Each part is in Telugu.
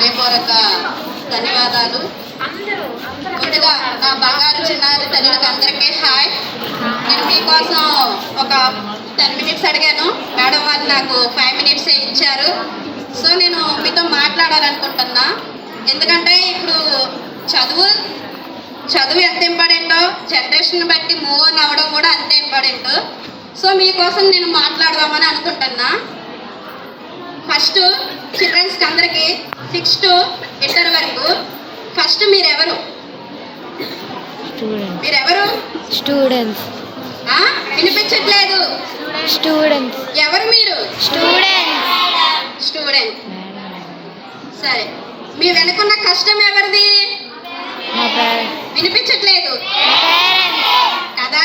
హృదయపూర్వక ధన్యవాదాలు. ముందుగా నా బంగారు చిన్నారి తల్లులకు అందరికీ హాయ్. నేను మీకోసం ఒక 10 minutes అడిగాను, మేడం వాళ్ళు నాకు 5 minutes ఇచ్చారు. సో నేను మీతో మాట్లాడాలనుకుంటున్నా. ఎందుకంటే ఇప్పుడు చదువు ఎంత ఇంపార్టెంటో జనరేషన్ బట్టి మూవ్ ఆన్ అవ్వడం కూడా అంతే ఇంపార్టెంట్. సో మీకోసం నేను మాట్లాడదామని అనుకుంటున్నా. ఫస్ట్ చిల్డ్రన్స్కి అందరికీ 6 to 8 వరకు ఫస్ట్ మీరెవరు? స్టూడెంట్స్. వినిపించట్లేదు. స్టూడెంట్స్. ఎవరు మీరు? స్టూడెంట్. సరే, మీ వెనుకున్న కష్టం ఎవరిది? వినిపించట్లేదు కదా.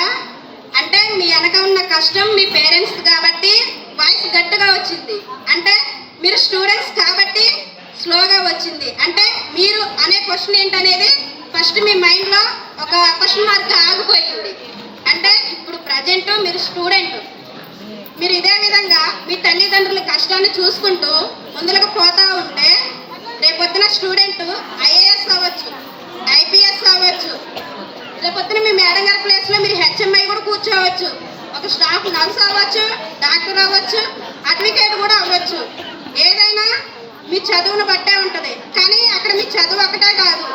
అంటే మీ వెనక ఉన్న కష్టం మీ పేరెంట్స్ కాబట్టి వాయిస్ గట్టిగా వచ్చింది. అంటే మీరు స్టూడెంట్స్ కాబట్టి స్లోగా వచ్చింది. అంటే మీరు అనే క్వశ్చన్ ఏంటనేది ఫస్ట్ మీ మైండ్లో ఒక క్వశ్చన్ మార్క్ ఆగిపోయింది. అంటే ఇప్పుడు ప్రజెంట్ మీరు స్టూడెంట్. మీరు ఇదే విధంగా మీ తల్లిదండ్రుల కష్టాన్ని చూసుకుంటూ ముందులకు పోతా ఉంటే రేపొద్దున స్టూడెంట్ ఐఏఎస్ అవ్వచ్చు, ఐపీఎస్ అవ్వచ్చు. రేపొద్దున మీ మేడం గారి ప్లేస్లో మీరు హెచ్ఎంఐ కూడా కూర్చోవచ్చు, ఒక స్టాఫ్ నర్స్ అవ్వచ్చు, డాక్టర్ అవ్వచ్చు, అడ్వకేట్ కూడా అవ్వచ్చు. ఏదైనా మీ చదువును బట్టే ఉంటుంది. కానీ అక్కడ మీ చదువు ఒకటే కాదు,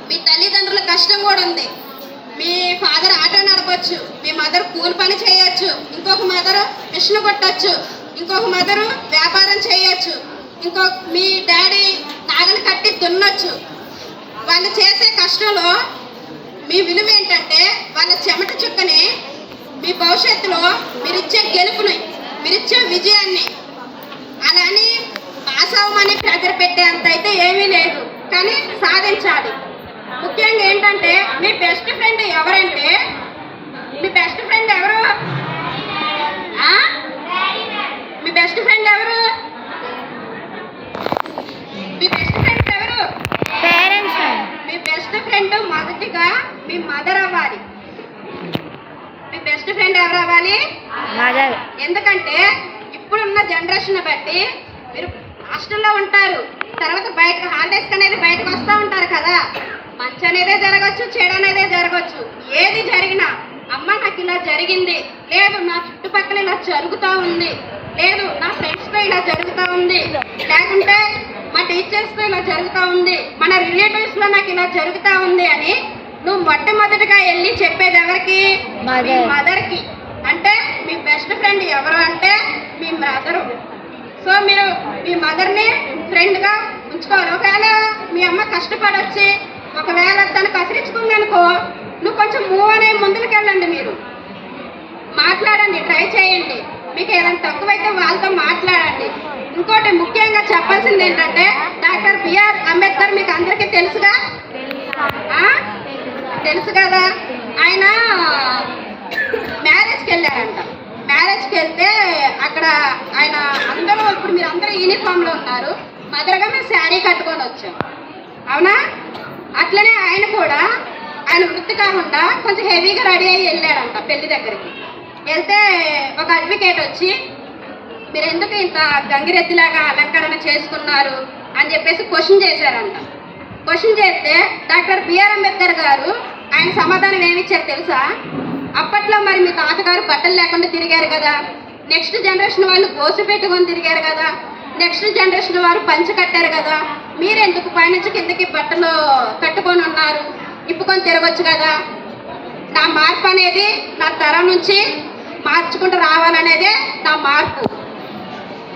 మీ తల్లిదండ్రుల కష్టం కూడా ఉంది. మీ ఫాదర్ ఆటో నడపచ్చు, మీ మదర్ కూలి పని చేయొచ్చు, ఇంకొక మదరు మిషన్ కొట్టచ్చు, ఇంకొక మదరు వ్యాపారం చేయొచ్చు, మీ డాడీ నాగలి కట్టి దున్నొచ్చు. వాళ్ళు చేసే కష్టంలో మీ విలువ ఏంటంటే వాళ్ళ చెమట చుక్కని మీ భవిష్యత్తులో మీరిచ్చే గెలుపుని, మీరిచ్చే విజయాన్ని. అలా అని పాస్ అవ్వమని ప్రెజర్ పెట్టేంత అయితే ఏమీ లేదు, కానీ సాధించాలి. ముఖ్యంగా ఏంటంటే మీ బెస్ట్ ఫ్రెండ్ ఎవరంటే, మీ బెస్ట్ ఫ్రెండ్ ఎవరు? మీ బెస్ట్ ఫ్రెండ్ ఎవరు? మీ బెస్ట్ ఫ్రెండ్ ఎవరు? పేరెంట్స్. మీ బెస్ట్ ఫ్రెండ్ మొదటిగా మీ మదర్ అవ్వాలి. మీ బెస్ట్ ఫ్రెండ్ ఎవరు అవ్వాలి? మదర్. ఎందుకంటే ఇప్పుడున్న జనరేషన్ బట్టి మీరు హాస్టల్లో ఉంటారు, తర్వాత బయటకు హాలిడేస్ అనేది బయటకు వస్తూ ఉంటారు కదా. మంచి అనేదే జరగచ్చు, చెడు అనేదే జరగచ్చు. ఏది జరిగినా అమ్మ నాకు ఇలా జరిగింది, లేదు నా చుట్టుపక్కల ఇలా జరుగుతూ ఉంది, లేదు నా ఫ్రెండ్స్తో ఇలా జరుగుతూ ఉంది, లేకుంటే మా టీచర్స్తో ఇలా జరుగుతూ ఉంది, మన రిలేటివ్స్లో నాకు ఇలా జరుగుతూ ఉంది అని నువ్వు మొట్టమొదటిగా వెళ్ళి చెప్పేది ఎవరికి? మీ మదర్కి. అంటే మీ బెస్ట్ ఫ్రెండ్ ఎవరు అంటే మీ మదరు. సో మీరు మీ మదర్ని ఫ్రెండ్గా ఉంచుకోవాలి. ఒకవేళ మీ అమ్మ కష్టపడొచ్చి ఒకవేళ తను కసిరించుకుంది అనుకో, నువ్వు కొంచెం మూవ్ అనే ముందుకు వెళ్ళండి. మీరు మాట్లాడండి, ట్రై చేయండి. మీకు ఏదైనా తక్కువైతే వాళ్ళతో మాట్లాడండి. ఇంకోటి ముఖ్యంగా చెప్పాల్సింది ఏంటంటే డాక్టర్ బిఆర్ అంబేద్కర్ మీకు అందరికీ తెలుసుగా? తెలుసు కదా. ఆయన మ్యారేజ్కి వెళ్ళారంట. మ్యారేజ్కి వెళ్తే అక్కడ ఆయన అందరూ, ఇప్పుడు మీరు అందరూ యూనిఫామ్లో ఉన్నారు, మదర్గా మేము శారీ కట్టుకొని వచ్చాం, అవునా? అట్లనే ఆయన కూడా ఆయన వృత్తి కాకుండా కొంచెం హెవీగా రెడీ అయ్యి వెళ్ళాడంట పెళ్లి దగ్గరికి. వెళ్తే ఒక అడ్వకేట్ వచ్చి మీరు ఎందుకు ఇంత గంగిరెద్దులాగా అలంకరణ చేసుకున్నారు అని చెప్పేసి క్వశ్చన్ చేశారంట. క్వశ్చన్ చేస్తే డాక్టర్ బిఆర్ అంబేద్కర్ గారు ఆయన సమాధానం ఏమిచ్చారు తెలుసా? అప్పట్లో మరి మీ తాతగారు బట్టలు లేకుండా తిరిగారు కదా, నెక్స్ట్ జనరేషన్ వాళ్ళు గోసు పెట్టుకొని తిరిగారు కదా, నెక్స్ట్ జనరేషన్ వారు పంచి కట్టారు కదా, మీరెందుకు పైనుంచి కిందకి బట్టలు కట్టుకొని ఉన్నారు, ఇప్పుకొని తిరగచ్చు కదా. నా మార్పు అనేది నా తరం నుంచి మార్చుకుంటూ రావాలనేదే నా మార్పు.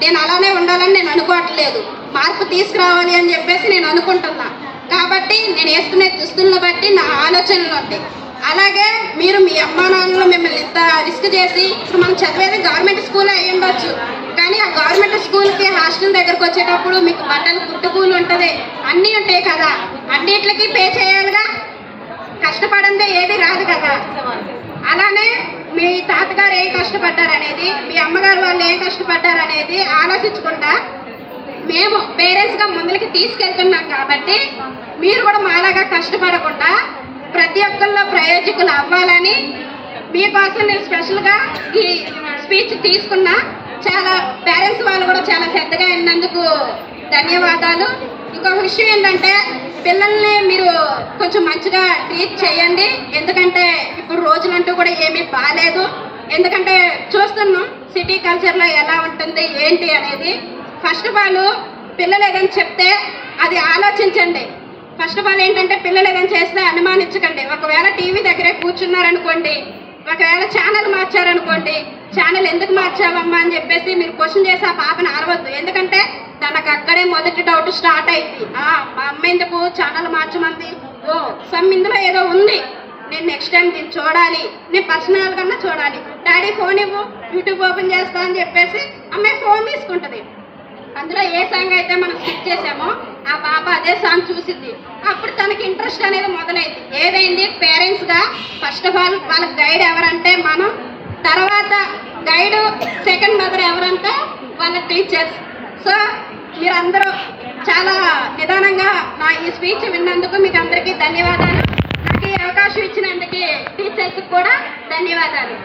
నేను అలానే ఉండాలని నేను అనుకోవట్లేదు, మార్పు తీసుకురావాలి అని చెప్పేసి నేను అనుకుంటున్నా. కాబట్టి నేను వేసుకునే దుస్తులను బట్టి నా ఆలోచనలు ఉంటాయి. అలాగే మీరు మీ అమ్మా నాన్నలు మిమ్మల్ని ఇంత రిస్క్ చేసి, ఇప్పుడు మనం చదివేది గవర్నమెంట్ స్కూల్ అయ్యి ఉండొచ్చు, కానీ ఆ గవర్నమెంట్ స్కూల్కి హాస్టల్ దగ్గరకు వచ్చేటప్పుడు మీకు బట్టలు కుట్టుకూలు ఉంటుంది, అన్నీ ఉంటాయి కదా, అన్నిట్లకి పే చేయాలిగా. కష్టపడందే ఏది రాదు కదా. అలానే మీ తాతగారు ఏం కష్టపడ్డారనేది, మీ అమ్మగారు వాళ్ళు ఏం కష్టపడ్డారనేది ఆలోచించకుండా మేము పేరెంట్స్గా ముందులకి తీసుకెళ్తున్నాం. కాబట్టి మీరు కూడా మాలాగా కష్టపడకుండా ప్రతి ఒక్కరిలో ప్రయోజకులు అవ్వాలని మీకోసం నేను స్పెషల్గా ఈ స్పీచ్ తీసుకున్నా. చాలా పేరెంట్స్ వాళ్ళు కూడా చాలా పెద్దగా అయినందుకు ధన్యవాదాలు. ఇంకొక విషయం ఏంటంటే పిల్లల్ని మీరు కొంచెం మంచిగా ట్రీట్ చేయండి. ఎందుకంటే ఇప్పుడు రోజులంటూ కూడా ఏమీ బాగాలేదు. ఎందుకంటే చూస్తున్నాం సిటీ కల్చర్లో ఎలా ఉంటుంది ఏంటి అనేది. ఫస్ట్ ఆఫ్ ఆల్ పిల్లలు ఏదైనా చెప్తే అది ఆలోచించండి. ఫస్ట్ ఆఫ్ ఆల్ ఏంటంటే పిల్లలు ఏదైనా చేస్తే అనుమానించకండి. ఒకవేళ టీవీ దగ్గరే కూర్చున్నారనుకోండి, ఒకవేళ ఛానల్ మార్చారనుకోండి, ఛానల్ ఎందుకు మార్చావమ్మా అని చెప్పేసి మీరు క్వశ్చన్ చేసి ఆ పాపని అరవద్దు. ఎందుకంటే తనకు అక్కడే మొదటి డౌట్ స్టార్ట్ అయింది. మా అమ్మ ఎందుకు ఛానల్ మార్చమంది, ఓ సమ్ ఇందులో ఏదో ఉంది, నేను నెక్స్ట్ టైం దీన్ని చూడాలి, నేను పర్సనల్ కన్నా చూడాలి, డాడీ ఫోన్ ఇవ్వు యూట్యూబ్ ఓపెన్ చేస్తా అని చెప్పేసి అమ్మాయి ఫోన్ తీసుకుంటుంది. అందులో ఏ సాంగ్ అయితే మనం స్కిప్ చేసామో ఆ పాప అదే సాంగ్ చూసింది. అప్పుడు తనకి ఇంట్రెస్ట్ అనేది మొదలైంది. ఏదైంది పేరెంట్స్గా ఫస్ట్ ఆఫ్ ఆల్ వాళ్ళకి గైడ్ ఎవరంటే మనం, తర్వాత గైడ్ సెకండ్ మదర్ ఎవరంటే వాళ్ళ టీచర్స్. సో మీరందరూ చాలా నిదానంగా నా ఈ స్పీచ్ విన్నందుకు మీకు అందరికీ ధన్యవాదాలు. నాకు ఈ అవకాశం ఇచ్చినందుకు టీచర్స్కి కూడా ధన్యవాదాలు.